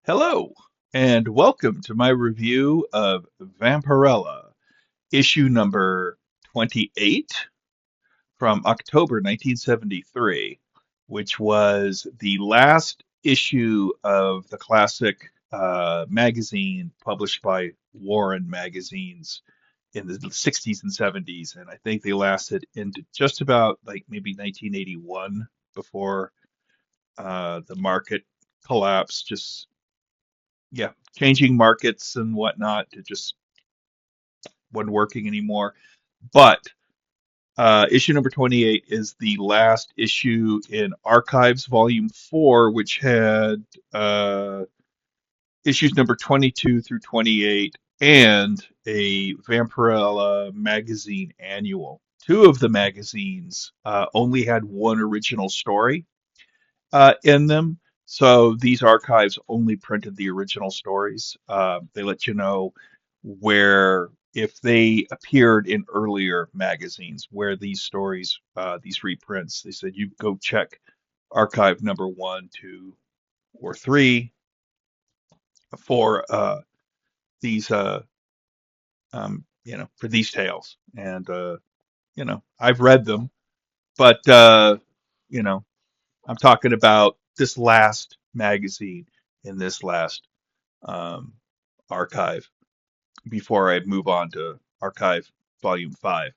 Hello, and welcome to my review of Vampirella, issue number 28 from October 1973, which was the last issue of the classic magazine published by Warren Magazines in the 60s and 70s. And I think they lasted into just about like maybe 1981 before the market collapsed. Just yeah, changing markets and whatnot. It just wasn't working anymore. But issue number 28 is the last issue in Archives Volume 4, which had issues number 22 through 28 and a Vampirella magazine annual. Two of the magazines only had one original story in them. So these archives only printed the original stories. They let you know where, if they appeared in earlier magazines, where these stories, these reprints, they said you go check archive number 1, 2, or 3 for these, for these tales. And I've read them, but you know, I'm talking about this last magazine in this last um, archive before I move on to archive volume 5.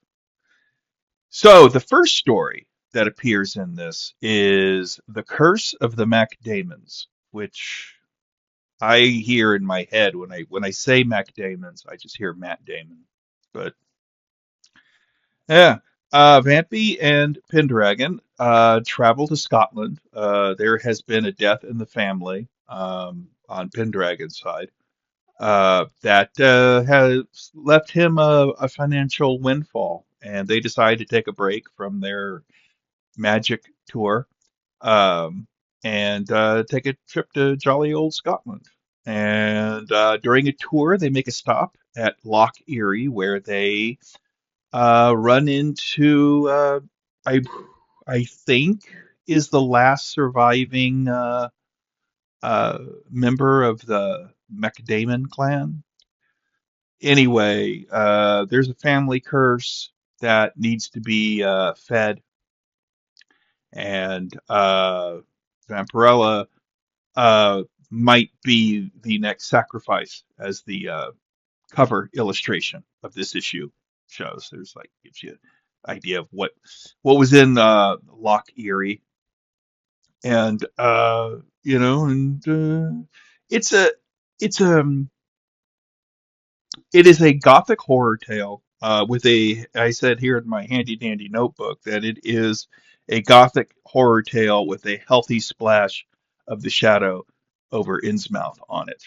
So the first story that appears in this is The Curse of the Macdaemons, which I hear in my head when I say Macdaemons, I just hear Matt Damon. But yeah, Vampy and Pendragon travel to Scotland. There has been a death in the family on Pendragon's side that has left him a financial windfall, and they decide to take a break from their magic tour um, and take a trip to jolly old Scotland. And during a tour, they make a stop at Loch Erie, where they run into I I think is the last surviving uh, member of the Macdaemon clan. Anyway, there's a family curse that needs to be fed, and Vampirella uh, might be the next sacrifice, as the cover illustration of this issue shows. There's like gives you an idea of what was in Loch Erie, and it's a it's a it is a gothic horror tale with a, I said here in my handy dandy notebook that it is a gothic horror tale with a healthy splash of the shadow over Innsmouth on it,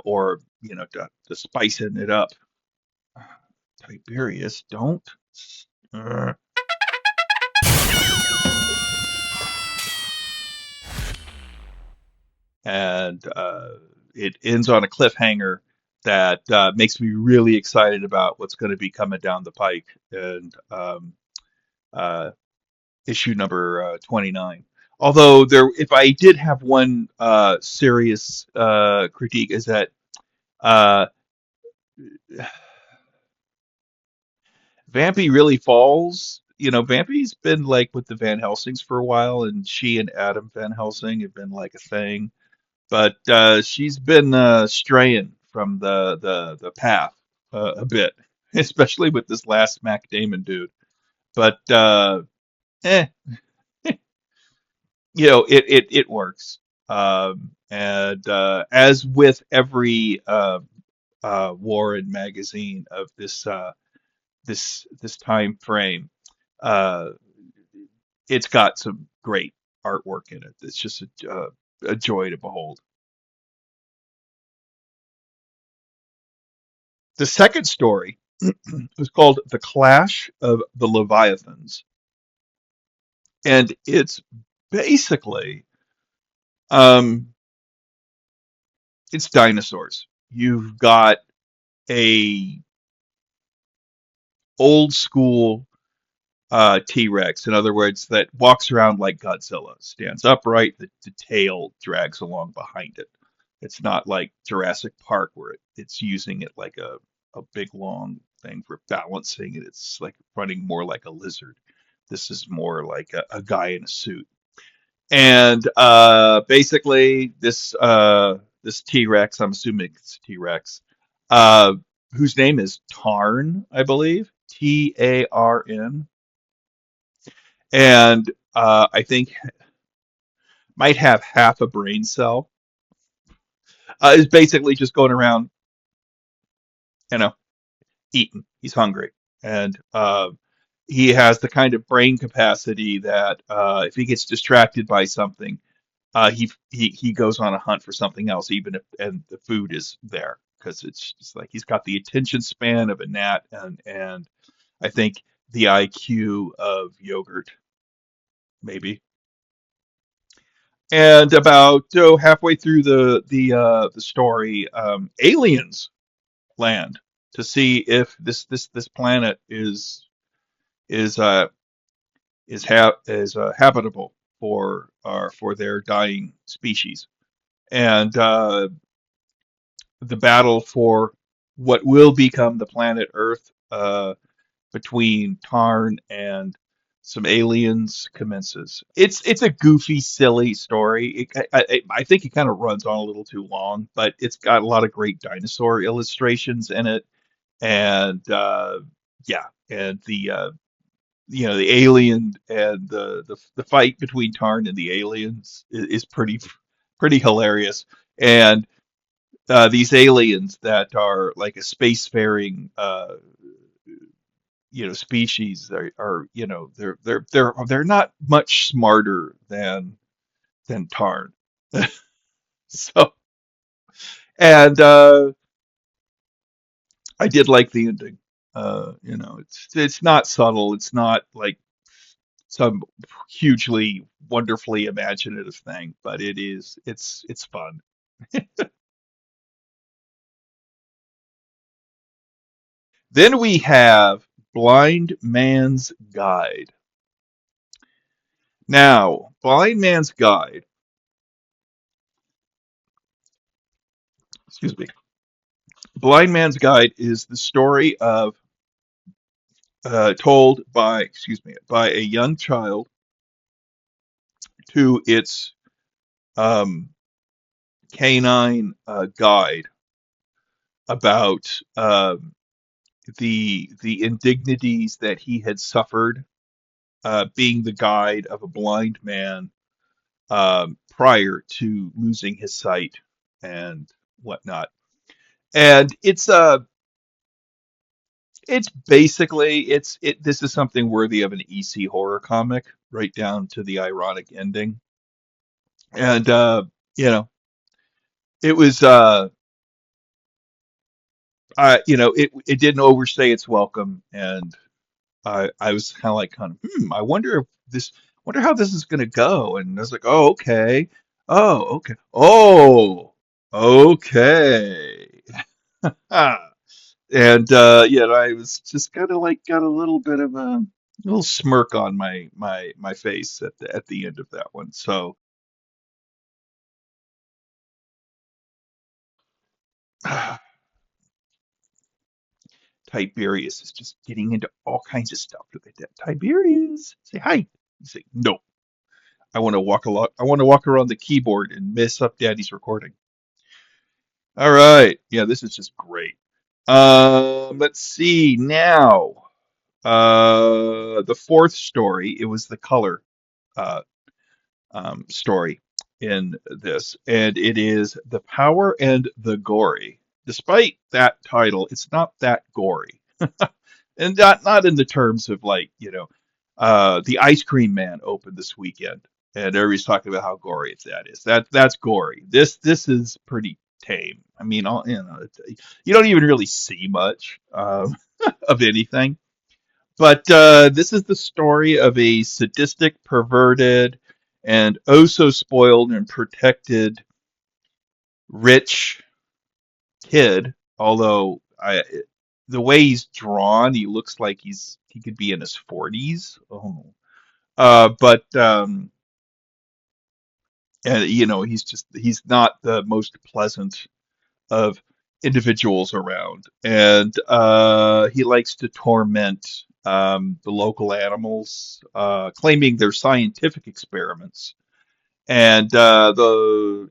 or to spicing it up. Tiberius, don't. Uh, and it ends on a cliffhanger that makes me really excited about what's going to be coming down the pike. And uh, issue number 29. Although if I did have one serious critique, is that uh, Vampy really falls. Vampy's been like with the Van Helsings for a while, and she and Adam Van Helsing have been like a thing. But she's been straying from the path a bit, especially with this last Mac Damon dude. But eh, it works. And as with every Warren magazine of this time frame, uh, it's got some great artwork in it. It's just a joy to behold. The second story was called The Clash of the Leviathans, and it's basically um, it's dinosaurs. You've got a old school T-Rex, in other words, that walks around like Godzilla, stands upright, the tail drags along behind it. It's not like Jurassic Park where it's using it like a big long thing for balancing, and it's like running more like a lizard. This is more like a guy in a suit. And basically, this T-Rex, I'm assuming it's T-Rex, uh, whose name is Tarn, I believe, Tarn, and I think might have half a brain cell. Is basically just going around, you know, eating. He's hungry, and he has the kind of brain capacity that if he gets distracted by something, he goes on a hunt for something else, even if and the food is there, because it's just like he's got the attention span of a gnat, and I think the IQ of yogurt, maybe. And about halfway through the story, aliens land to see if this planet is habitable for their dying species. And the battle for what will become the planet Earth, between Tarn and some aliens commences. It's a goofy, silly story. I think it kind of runs on a little too long, but it's got a lot of great dinosaur illustrations in it, and yeah, and the alien and the fight between Tarn and the aliens is pretty hilarious. And these aliens that are like a spacefaring species are they're not much smarter than Tarn. So, and I did like the ending. It's not subtle. It's not like some hugely wonderfully imaginative thing, but it's fun. Then we have Blind Man's Guide. Now, Blind Man's Guide, excuse me, Blind Man's Guide is the story of told by, excuse me, by a young child to its um, canine guide about the indignities that he had suffered being the guide of a blind man prior to losing his sight and whatnot. And it's basically this is something worthy of an EC horror comic, right down to the ironic ending. And you know, it was it didn't overstay its welcome, and I was kind of I wonder if this wonder how this is gonna go. And I was like, oh okay, oh okay, oh okay. And yeah, I was just kind of like got a little bit of a little smirk on my face at the end of that one. So Tiberius is just getting into all kinds of stuff with it. Tiberius, say hi. You say no. I want to walk a lot. I want to walk around the keyboard and mess up Daddy's recording. All right. Yeah, this is just great. Let's see now. The fourth story. It was the color uh, story in this, and it is The Power and the Gory. Despite that title, it's not that gory, and not in the terms of like the Ice Cream Man opened this weekend, and everybody's talking about how gory that is. That's gory. This is pretty tame. I mean, you don't even really see much of anything. But this is the story of a sadistic, perverted, and oh so spoiled and protected rich kid. Although the way he's drawn, he looks like he could be in his 40s. Oh, but and he's not the most pleasant of individuals around, and he likes to torment the local animals, claiming they're scientific experiments. And the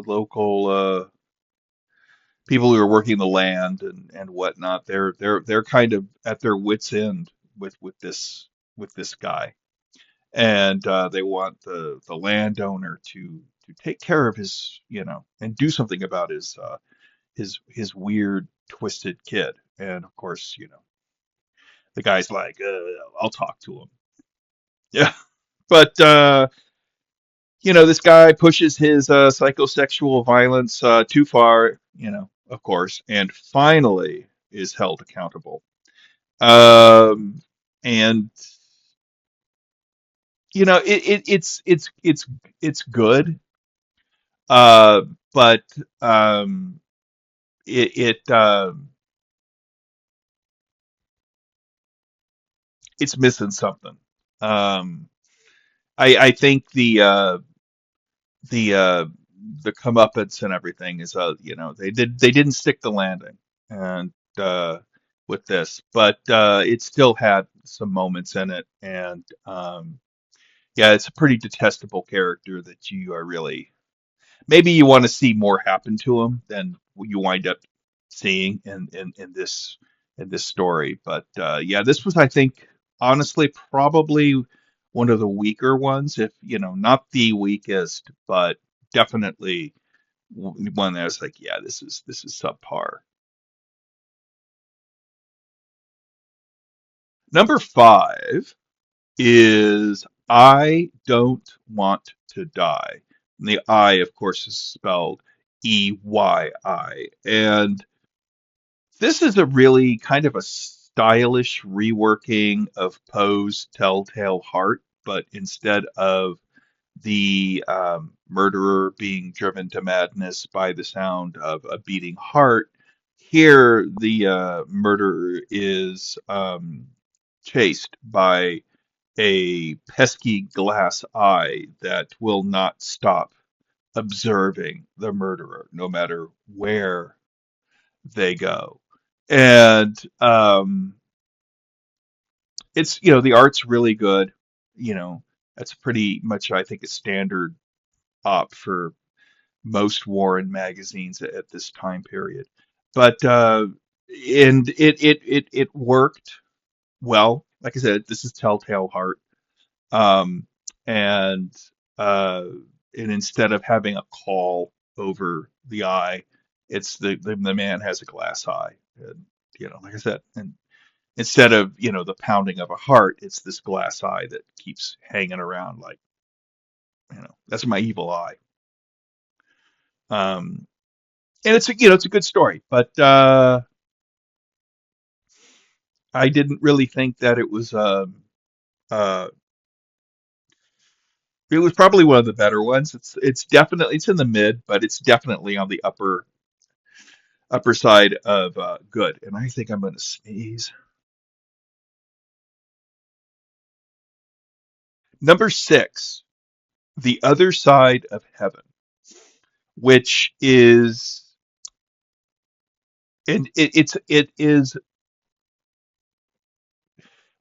local people who are working the land and whatnot, they're kind of at their wits' end with this guy, and they want the landowner to take care of his, and do something about his weird twisted kid. And of course, the guy's like, I'll talk to him. Yeah, but this guy pushes his psychosexual violence too far, of course, and finally is held accountable. Um, and it's good, uh, but it it's missing something. Um, I think the uh the comeuppance and everything is, they didn't stick the landing, and with this, but it still had some moments in it, and yeah, it's a pretty detestable character that you are really, maybe you want to see more happen to him than you wind up seeing in this story. But yeah, this was, I think, honestly, probably one of the weaker ones, if not the weakest, but definitely one that's like, yeah, this is subpar. Number 5 is I Don't Want to Die. And the I, of course, is spelled EYI. And this is a really kind of a stylish reworking of Poe's Telltale Heart, but instead of the murderer being driven to madness by the sound of a beating heart, here the murderer is chased by a pesky glass eye that will not stop observing the murderer, no matter where they go. And it's, the art's really good. You know, that's pretty much, I think, a standard op for most Warren magazines at this time period. But and it worked well. Like I said, this is Telltale Heart. Um, and uh, and instead of having a call over the eye, it's the man has a glass eye. And like I said, and instead of the pounding of a heart, it's this glass eye that keeps hanging around, like, that's my evil eye. Um, and it's a good story, but I didn't really think that uh, it was probably one of the better ones. It's definitely, it's in the mid, but it's definitely on the upper side of good. And I think I'm going to sneeze. Number 6, The Other Side of Heaven, which is, and it is,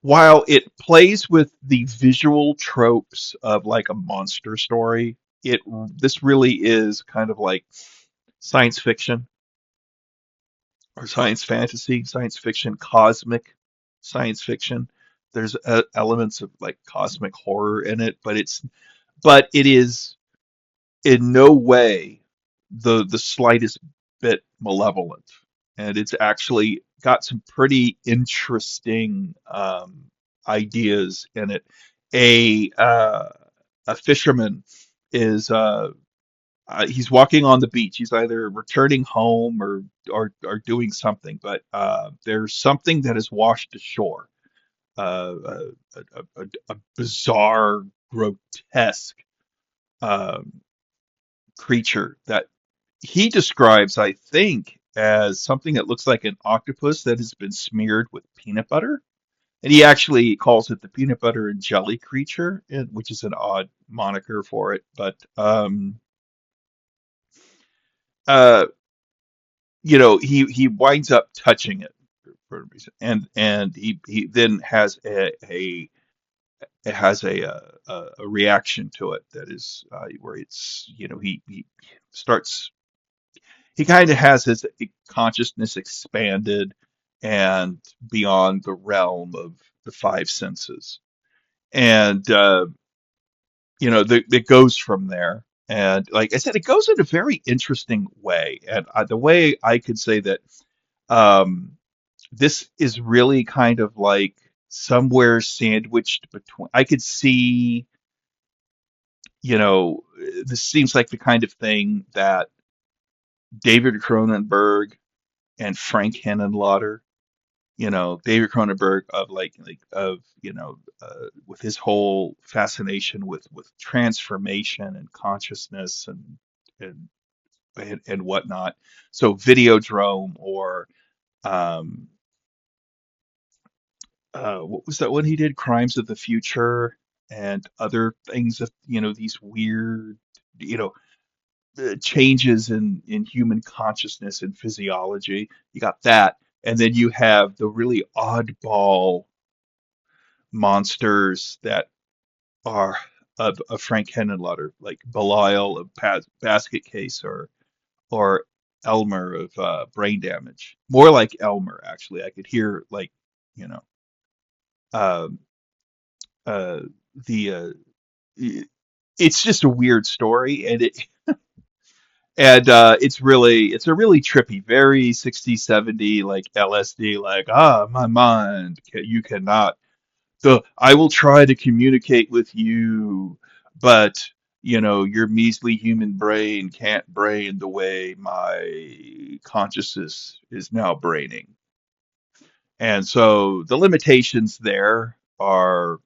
while it plays with the visual tropes of like a monster story, it this really is kind of like science fiction, or science fantasy, science fiction, cosmic science fiction. There's elements of like cosmic horror in it, but it is in no way the slightest bit malevolent, and it's actually got some pretty interesting ideas in it. A fisherman is he's walking on the beach. He's either returning home or doing something, but there's something that has washed ashore. A bizarre, grotesque um, creature that he describes, I think, as something that looks like an octopus that has been smeared with peanut butter. And he actually calls it the peanut butter and jelly creature, which is an odd moniker for it. But uh, he winds up touching it for a reason, and he then has a reaction to it that is where it's he starts he kind of has his consciousness expanded and beyond the realm of the five senses, and it goes from there. And like I said, it goes in a very interesting way. And the way I could say that um, this is really kind of like somewhere sandwiched between. I could see, this seems like the kind of thing that David Cronenberg and Frank Henenlotter, David Cronenberg of with his whole fascination with transformation and consciousness and and whatnot. So Videodrome or um, what was that one he did? Crimes of the Future and other things of these weird you know changes in human consciousness and physiology. You got that, and then you have the really oddball monsters that are of Frank Henenlotter, like Belial of Basket Case or Elmer of Brain Damage. More like Elmer, actually. I could hear you know um, uh, the it's just a weird story, and it's a really trippy, very 60, 70, like LSD, like my mind, you cannot. So I will try to communicate with you, but your measly human brain can't brain the way my consciousness is now braining. And so the limitations there are,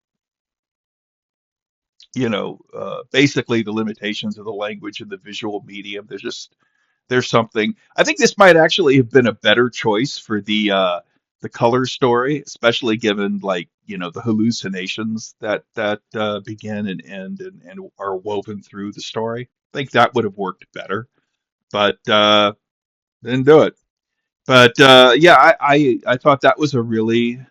basically the limitations of the language and the visual medium. There's something. I think this might actually have been a better choice for the color story, especially given the hallucinations that begin and end and are woven through the story. I think that would have worked better, but didn't do it. But yeah, I thought that was a really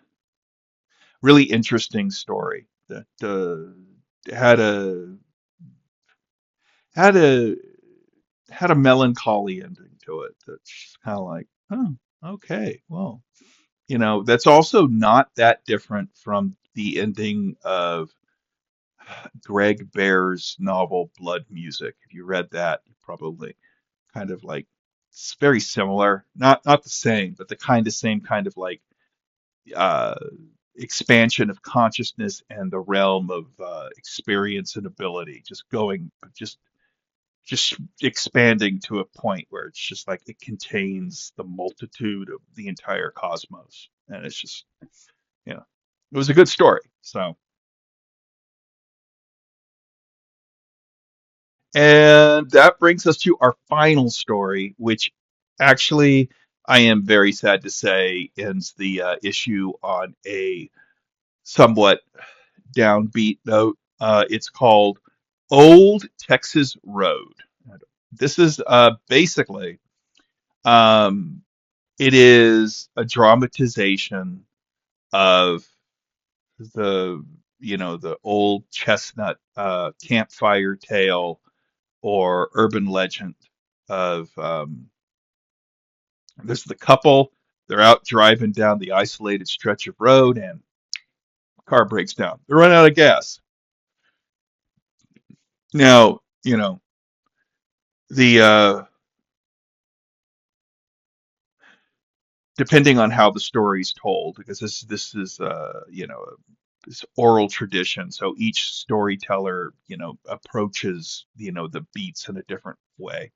interesting story that had a had a had a melancholy ending to it. That's kind of like, oh, okay, well, that's also not that different from the ending of Greg Bear's novel Blood Music. If you read that, you probably kind of like it's very similar, not the same, but the same kind of like uh, expansion of consciousness and the realm of experience and ability, just expanding to a point where it's just like it contains the multitude of the entire cosmos, and it's just it was a good story. So, and that brings us to our final story, which actually I am very sad to say ends the issue on a somewhat downbeat note. It's called Old Texas Road. This is basically um, it is a dramatization of the old chestnut campfire tale or urban legend of this is the couple. They're out driving down the isolated stretch of road, and the car breaks down. They run out of gas. Now, the depending on how the story's told, because this is this oral tradition, so each storyteller approaches the beats in a different way.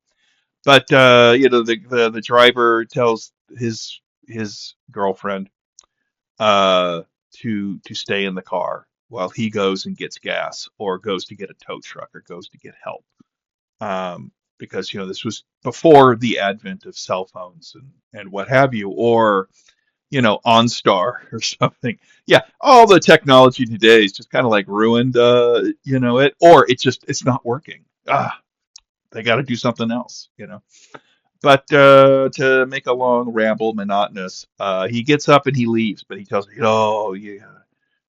But the driver tells his girlfriend uh, to stay in the car while he goes and gets gas or goes to get a tow truck or goes to get help. Because this was before the advent of cell phones and what have you, or OnStar or something. Yeah, all the technology today is just kind of like ruined, it, or it's not working. They got to do something else. But to make a long ramble monotonous, he gets up and he leaves, but he tells me, "Oh, yeah,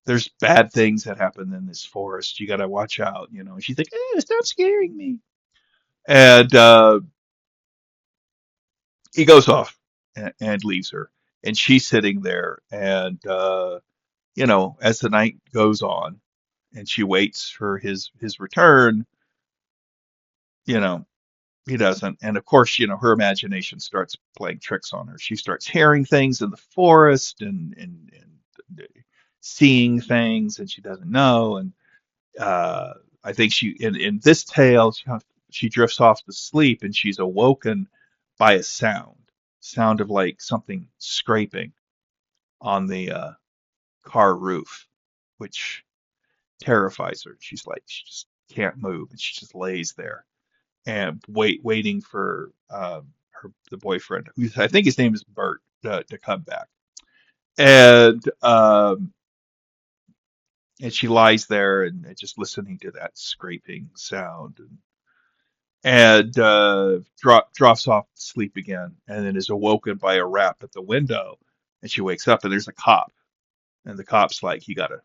there's bad things that happen in this forest. You got to watch out." And she's like, "Stop scaring me." And he goes off and leaves her, and she's sitting there, and as the night goes on, and she waits for his return, you know, he doesn't. And of course, her imagination starts playing tricks on her. She starts hearing things in the forest and seeing things, and she doesn't know. And uh, I think in this tale, she drifts off to sleep, and she's awoken by a sound of like something scraping on the car roof, which terrifies her. She just can't move, and she just lays there and waiting for the boyfriend, who I think his name is Bert, to come back. And and she lies there and just listening to that scraping sound, and drops off to sleep again, and then is awoken by a rap at the window, and she wakes up and there's a cop, and the cop's like, "You gotta,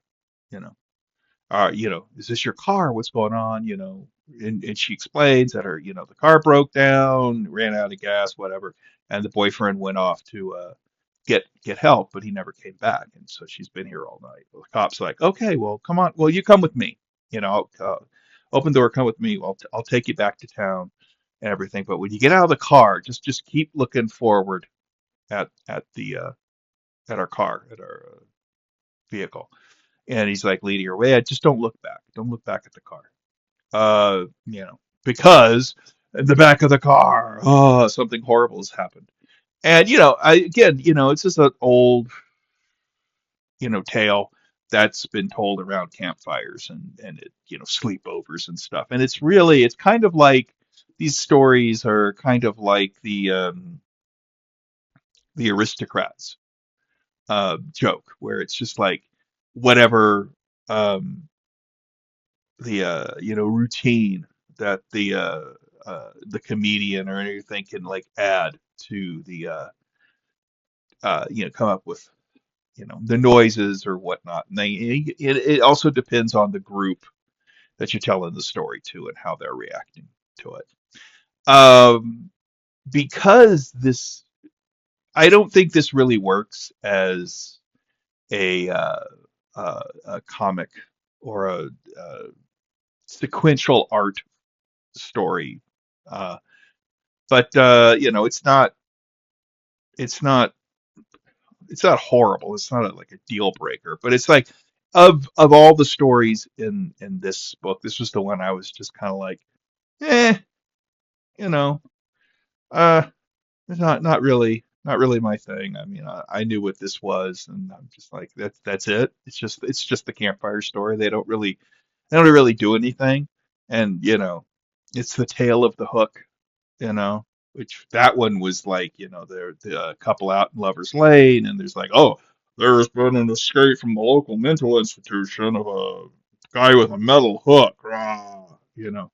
you know, is this your car? What's going on?" And she explains that the car broke down, ran out of gas, whatever, and the boyfriend went off to get help, but he never came back, and so she's been here all night. Well, the cop's like, "Okay, well, come on, well, you come with me, open door, come with me. I'll take you back to town and everything. But when you get out of the car, just keep looking forward at our car, at our vehicle." And he's like leading her away. Just don't look back. Don't look back at the car. Because in the back of the car, something horrible has happened. And it's just an old, tale that's been told around campfires and sleepovers and stuff. And it's kind of like these stories are kind of like the aristocrats joke, where it's just like whatever um, the routine that the comedian or anything can like add to the come up with the noises or whatnot. And it also depends on the group that you're telling the story to and how they're reacting to it. Um, because this, I don't think this really works as a comic or a sequential art story. Uh, but it's not it's not horrible. It's not like a deal breaker. But it's like of all the stories in this book, this was the one I was just kind of like, eh, you know, uh, it's not really my thing. I mean, I knew what this was, and I'm just like, that's it. It's just the campfire story. They don't really do anything, and it's the tail of the hook, you know, which that one was like, they're the couple out in Lover's Lane, and there's like, oh, there's been an escape from the local mental institution of a guy with a metal hook, rah, and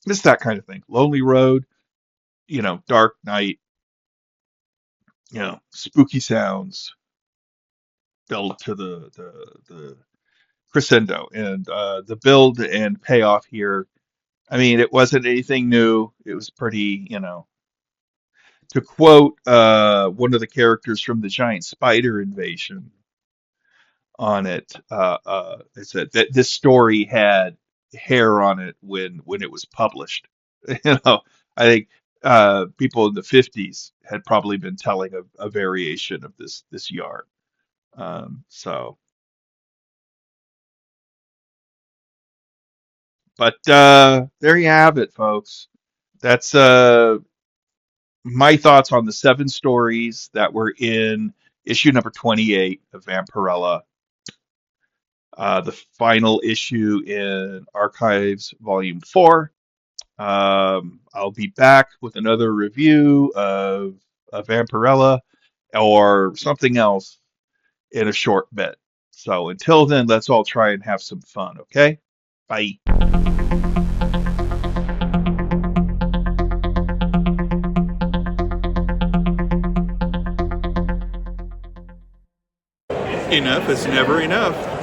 it's that kind of thing. Lonely Road, dark night, spooky sounds build to the crescendo, and the build and payoff here. I mean, it wasn't anything new. It was pretty, to quote one of the characters from the giant spider invasion on it, it said that this story had hair on it when it was published. You know, I think people in the 50s had probably been telling a variation of this yarn. So, but there you have it, folks. That's my thoughts on the 7 stories that were in issue number 28 of Vampirella, the final issue in Archives Volume 4. I'll be back with another review of Vampirella or something else in a short bit. So until then, let's all try and have some fun, okay? Bye. Enough is never enough.